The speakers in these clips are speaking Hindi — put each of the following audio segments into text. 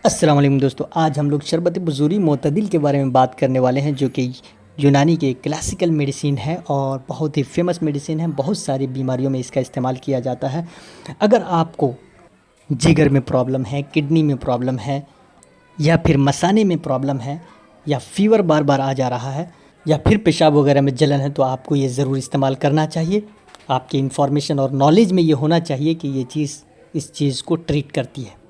अस्सलाम वालेकुम दोस्तों, आज हम लोग शरबत बुज़ूरी मोतदिल के बारे में बात करने वाले हैं, जो कि यूनानी के क्लासिकल मेडिसिन है और बहुत ही फेमस मेडिसिन है। बहुत सारी बीमारियों में इसका इस्तेमाल किया जाता है। अगर आपको जिगर में प्रॉब्लम है, किडनी में प्रॉब्लम है, या फिर मसाने में प्रॉब्लम है, या फीवर बार बार आ जा रहा है, या फिर पेशाब वगैरह में जलन है, तो आपको ये ज़रूर इस्तेमाल करना चाहिए। आपकी इन्फॉर्मेशन और नॉलेज में ये होना चाहिए कि ये चीज़ इस चीज़ को ट्रीट करती है।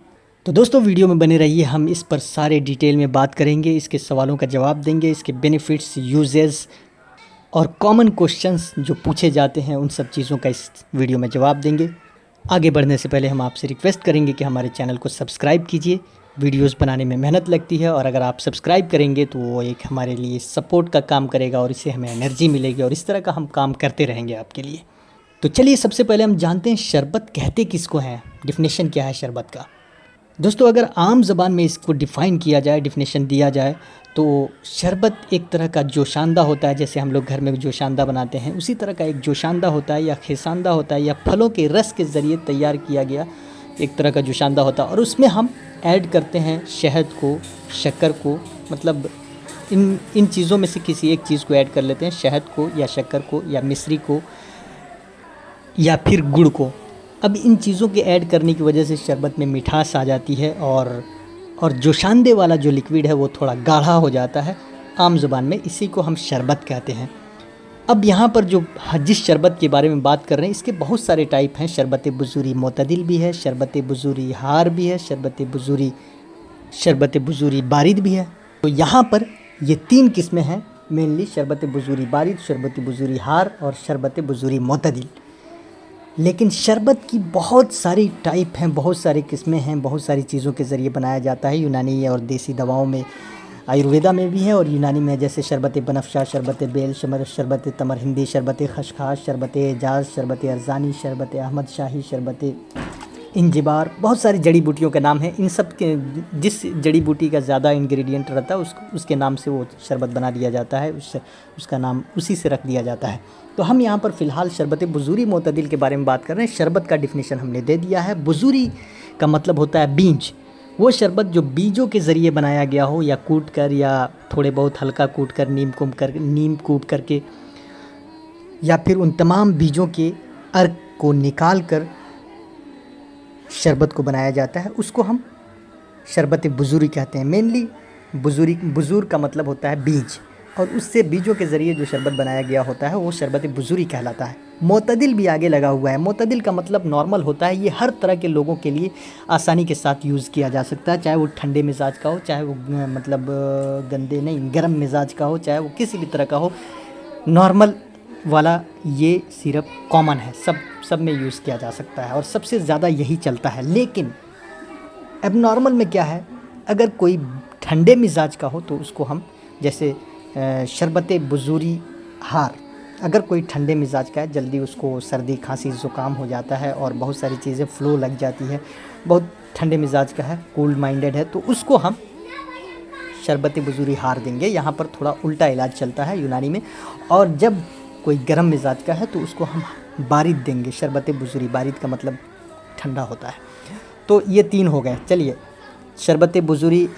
तो दोस्तों, वीडियो में बने रहिए, हम इस पर सारे डिटेल में बात करेंगे, इसके सवालों का जवाब देंगे, इसके बेनिफिट्स, यूजेस और कॉमन क्वेश्चंस जो पूछे जाते हैं उन सब चीज़ों का इस वीडियो में जवाब देंगे। आगे बढ़ने से पहले हम आपसे रिक्वेस्ट करेंगे कि हमारे चैनल को सब्सक्राइब कीजिए। वीडियोस बनाने में मेहनत लगती है और अगर आप सब्सक्राइब करेंगे तो वो एक हमारे लिए सपोर्ट का काम करेगा और इससे हमें एनर्जी मिलेगी और इस तरह का हम काम करते रहेंगे आपके लिए। तो चलिए, सबसे पहले हम जानते हैं शरबत कहते किसको हैं, डिफिनेशन क्या है शरबत का। दोस्तों, अगर आम ज़बान में इसको डिफ़ाइन किया जाए, डिफिनेशन दिया जाए, तो शरबत एक तरह का जोशांदा होता है। जैसे हम लोग घर में जोशांदा बनाते हैं, उसी तरह का एक जोशांदा होता है या खेसांदा होता है, या फलों के रस के ज़रिए तैयार किया गया एक तरह का जोशांदा होता है। और उसमें हम ऐड करते हैं शहद को, शक्कर को, मतलब इन चीज़ों में से किसी एक चीज़ को ऐड कर लेते हैं, शहद को या शक्कर को या मिश्री को या फिर गुड़ को। अब इन चीज़ों के ऐड करने की वजह से शरबत में मिठास आ जाती है और जोशांदे वाला जो लिक्विड है वो थोड़ा गाढ़ा हो जाता है। आम ज़ुबान में इसी को हम शरबत कहते हैं। अब यहाँ पर जो जिस शरबत के बारे में बात कर रहे हैं, इसके बहुत सारे टाइप हैं। शरबत बुज़ूरी मोतदिल भी है, शरबत बुज़ूरी हार भी है, शरबत बुज़ूरी बारिद भी है। तो यहाँ पर ये 3 किस्में हैं मेनली, शरबत बुज़ूरी बारिद, शरबत बुज़ूरी हार और शरबत बुज़ूरी मोतदिल। लेकिन शरबत की बहुत सारी टाइप हैं, बहुत सारी किस्में हैं, बहुत सारी चीज़ों के ज़रिए बनाया जाता है। यूनानी और देसी दवाओं में, आयुर्वेदा में भी है और यूनानी में, जैसे शरबत बनफ़शा, शरबत बेल, शरबत तमर हिंदी, शरबत खशखाश, शरबत एजाज, शरबत अरजानी, शरबत अहमद शाही, शरबत इंजिबार। बहुत सारी जड़ी बूटियों के नाम हैं। इन सब के जिस जड़ी बूटी का ज़्यादा इंग्रेडिएंट रहता है उसके नाम से वो शरबत बना दिया जाता है, उसका नाम उसी से रख दिया जाता है। तो हम यहाँ पर फ़िलहाल शरबत बुज़ूरी मोतदिल के बारे में बात कर रहे हैं। शरबत का डिफिनेशन हमने दे दिया है। बुज़ूरी का मतलब होता है बीज। वो शरबत जो बीजों के ज़रिए बनाया गया हो, या कूट कर, या थोड़े बहुत हल्का कूट कर, नीम कूट करके, या फिर उन तमाम बीजों के अर्क को निकाल कर शरबत को बनाया जाता है, उसको हम शरबत बुज़ूरी कहते हैं। मेनली बुज़ूर का मतलब होता है बीज, और उससे बीजों के ज़रिए जो शरबत बनाया गया होता है वो शरबत बुज़ूरी कहलाता है। मोतदिल भी आगे लगा हुआ है। मोतदिल का मतलब नॉर्मल होता है। ये हर तरह के लोगों के लिए आसानी के साथ यूज़ किया जा सकता है, चाहे वो ठंडे मिजाज का हो, चाहे वो गर्म मिजाज का हो, चाहे वो किसी भी तरह का हो। नॉर्मल वाला ये सिरप कॉमन है, सब में यूज़ किया जा सकता है और सबसे ज़्यादा यही चलता है। लेकिन अब नॉर्मल में क्या है, अगर कोई ठंडे मिजाज का हो तो उसको हम, जैसे शरबत बुज़ूरी हार, अगर कोई ठंडे मिजाज का है, जल्दी उसको सर्दी खांसी ज़ुकाम हो जाता है और बहुत सारी चीज़ें फ्लो लग जाती है, बहुत ठंडे मिजाज का है, कूल माइंडेड है, तो उसको हम शरबत बुज़ूरी हार देंगे। यहाँ पर थोड़ा उल्टा इलाज चलता है यूनानी में। और जब कोई गर्म मिजाज का है तो उसको हम बारिद देंगे। शरबत बुज़ूरी बारिद का मतलब ठंडा होता है। तो ये 3 हो गए। चलिए, शरबत बुज़ूरी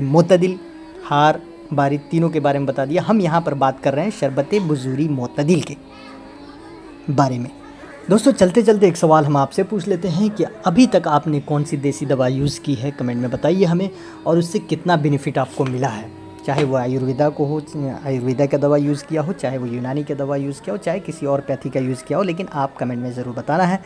मोतदिल, हार, बारिद, तीनों के बारे में बता दिया। हम यहाँ पर बात कर रहे हैं शरबत बुज़ूरी मोतदिल के बारे में। दोस्तों, चलते चलते एक सवाल हम आपसे पूछ लेते हैं कि अभी तक आपने कौन सी देसी दवा यूज़ की है, कमेंट में बताइए हमें, और उससे कितना बेनिफिट आपको मिला है। चाहे वो आयुर्वेदा का दवा यूज़ किया हो, चाहे वो यूनानी का दवा यूज़ किया हो, चाहे किसी और पैथी का यूज़ किया हो, लेकिन आप कमेंट में ज़रूर बताना है।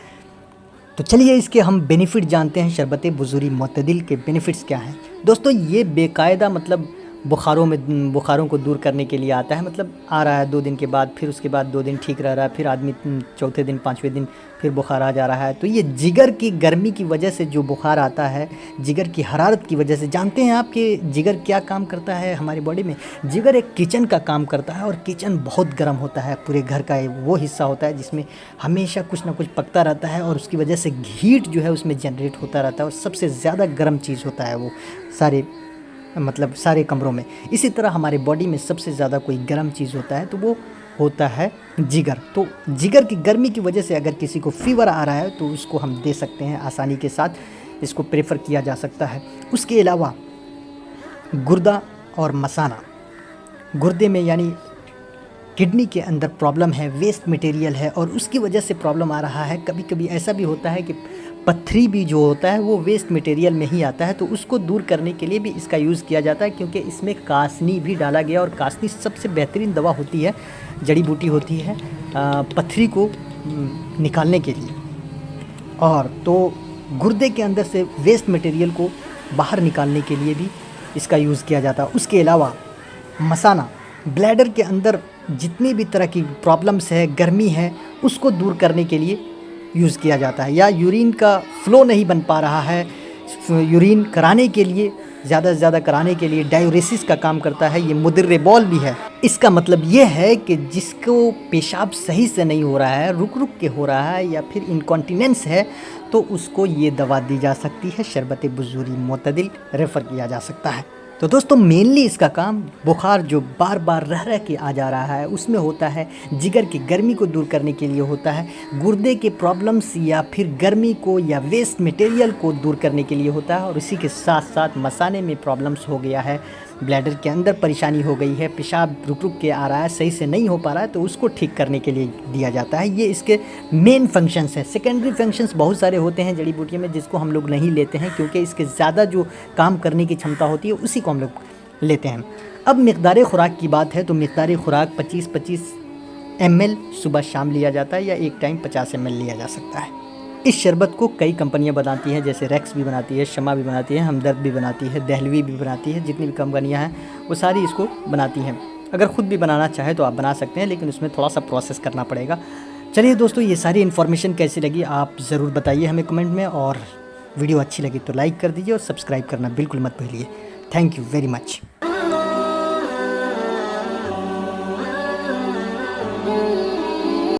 तो चलिए, इसके हम बेनिफिट जानते हैं। शरबत बुज़ूरी मोतदिल के बेनिफिट्स क्या हैं। दोस्तों, ये बेकायदा मतलब बुखारों को दूर करने के लिए आता है। मतलब आ रहा है 2 दिन के बाद, फिर उसके बाद 2 दिन ठीक रह रहा है, फिर आदमी चौथे दिन, 5वें दिन फिर बुखार आ जा रहा है। तो ये जिगर की गर्मी की वजह से जो बुखार आता है, जिगर की हरारत की वजह से। जानते हैं आप कि जिगर क्या काम करता है हमारी बॉडी में? जिगर एक किचन का काम करता है, और किचन बहुत गर्म होता है। पूरे घर का वो हिस्सा होता है जिसमें हमेशा कुछ ना कुछ पकता रहता है, और उसकी वजह से हीट जो है उसमें जनरेट होता रहता है, और सबसे ज़्यादा गर्म चीज़ होता है वो सारे कमरों में। इसी तरह हमारे बॉडी में सबसे ज़्यादा कोई गर्म चीज़ होता है तो वो होता है जिगर। तो जिगर की गर्मी की वजह से अगर किसी को फीवर आ रहा है तो उसको हम दे सकते हैं आसानी के साथ इसको प्रेफर किया जा सकता है। उसके अलावा गुर्दा और मसाना, गुर्दे में यानी किडनी के अंदर प्रॉब्लम है, वेस्ट मटेरियल है और उसकी वजह से प्रॉब्लम आ रहा है। कभी कभी ऐसा भी होता है कि पत्थरी भी जो होता है वो वेस्ट मटेरियल में ही आता है, तो उसको दूर करने के लिए भी इसका यूज़ किया जाता है, क्योंकि इसमें कासनी भी डाला गया और कासनी सबसे बेहतरीन दवा होती है, जड़ी बूटी होती है पत्थरी को निकालने के लिए। और तो गुर्दे के अंदर से वेस्ट मटेरियल को बाहर निकालने के लिए भी इसका यूज़ किया जाता है। उसके अलावा मसाना, ब्लैडर के अंदर जितनी भी तरह की प्रॉब्लम्स है, गर्मी है, उसको दूर करने के लिए यूज़ किया जाता है। या यूरिन का फ़्लो नहीं बन पा रहा है, यूरिन कराने के लिए, ज़्यादा से ज़्यादा कराने के लिए डायूरेसिस का काम करता है। ये मुदिर्रेबॉल भी है। इसका मतलब ये है कि जिसको पेशाब सही से नहीं हो रहा है, रुक रुक के हो रहा है या फिर इनकॉन्टिनेंस है, तो उसको ये दवा दी जा सकती है, शरबत बुजूरी मोतदिल रेफ़र किया जा सकता है। तो दोस्तों मेनली इसका काम बुखार जो बार बार रह के आ जा रहा है उसमें होता है, जिगर की गर्मी को दूर करने के लिए होता है, गुर्दे के प्रॉब्लम्स या फिर गर्मी को या वेस्ट मटेरियल को दूर करने के लिए होता है, और इसी के साथ साथ मसाने में प्रॉब्लम्स हो गया है, ब्लैडर के अंदर परेशानी हो गई है, पेशाब रुक रुक के आ रहा है, सही से नहीं हो पा रहा है, तो उसको ठीक करने के लिए दिया जाता है। ये इसके मेन फंक्शंस हैं। सेकेंडरी फंक्शंस बहुत सारे होते हैं जड़ी बूटियों में, जिसको हम लोग नहीं लेते हैं क्योंकि इसके ज़्यादा जो काम करने की क्षमता होती है उसी को हम लोग लेते हैं। अब मिक़दार खुराक की बात है तो मिक़दार खुराक 25-25 ml सुबह शाम लिया जाता है, या एक टाइम 50 ml लिया जा सकता है। इस शरबत को कई कंपनियां बनाती हैं, जैसे रेक्स भी बनाती है, शमा भी बनाती है, हमदर्द भी बनाती है, दहलवी भी बनाती है। जितनी भी कंपनियां हैं वो सारी इसको बनाती हैं। अगर ख़ुद भी बनाना चाहे तो आप बना सकते हैं, लेकिन उसमें थोड़ा सा प्रोसेस करना पड़ेगा। चलिए दोस्तों, ये सारी इन्फॉर्मेशन कैसी लगी आप ज़रूर बताइए हमें कमेंट में, और वीडियो अच्छी लगी तो लाइक कर दीजिए और सब्सक्राइब करना बिल्कुल मत भूलिए। Thank you very much.